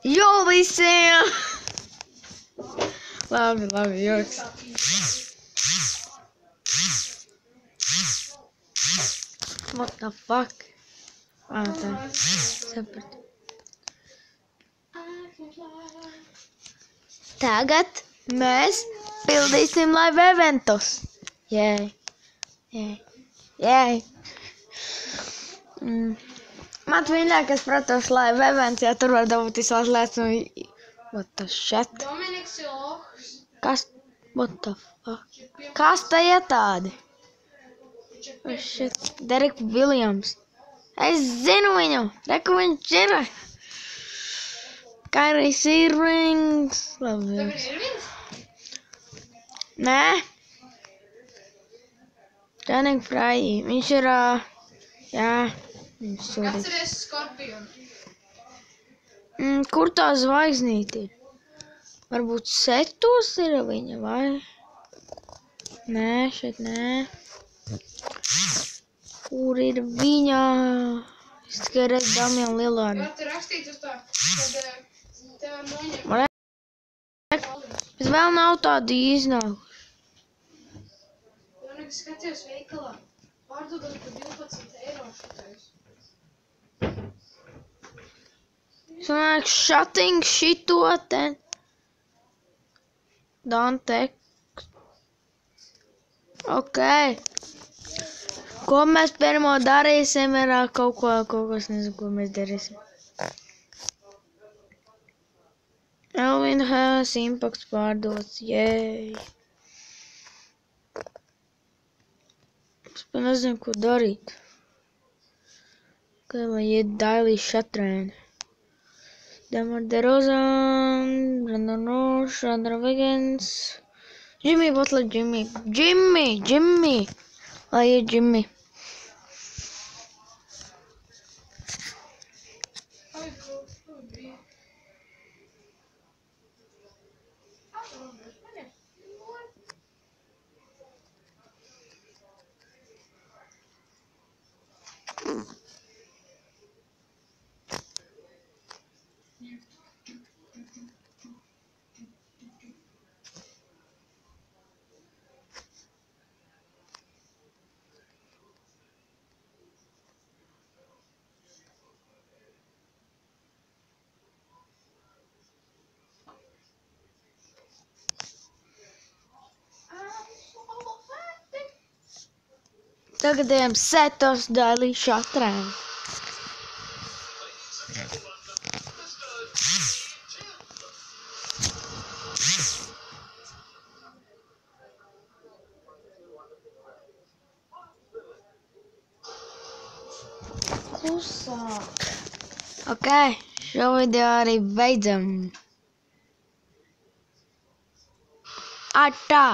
Jo visiem! Labi, joks. What the fuck? Tā, sapratu. Tagad mēs pildīsim live eventus. Jēj. Man vienīgais, protams, live events, ja tur var dabūt visās lietas no... What the shit? Dominiks Johs. Kas? What the fuck? Kas tā ir tādi? Oh shit. Derek Williams. Es zinu viņu. Reku viņš ir. Kairijs Irvings. Labi. Tev ir Irvings? Nē. Channing Frye. Viņš ir, jā. Viņš sūdīt. Atceries Skorpionu. Kur tā zvaigznīte ir? Varbūt setos ir viņa, vai? Nē, šeit nē. Kur ir viņa? Es tikai redzu Damianu Lillardu. Var te rakstīt uz tā, kad tev noņem. Bet vēl nav tādu iznākuši. Dominiks skatījos veikalā. Pārdodot par 12 eiro šitais. Sanāk, shutting šito te. Don't text. Ok. Ko mēs pirmo darīsim, ir kaut ko, es nezinu, ko mēs darīsim. Elvin Has Impacts pārdots, jēj. Es pat nezinu, ko darīt. Kā lai iet daily šatrēni. Demar DeRozan, Brandon Roche, Andrew Wiggins, Jimmy Butler, Jimmy. Lai iet Jimmy. Tagad ejam setos daily šatrēni. Klusāk. Ok, šo video arī beidzam. Atā!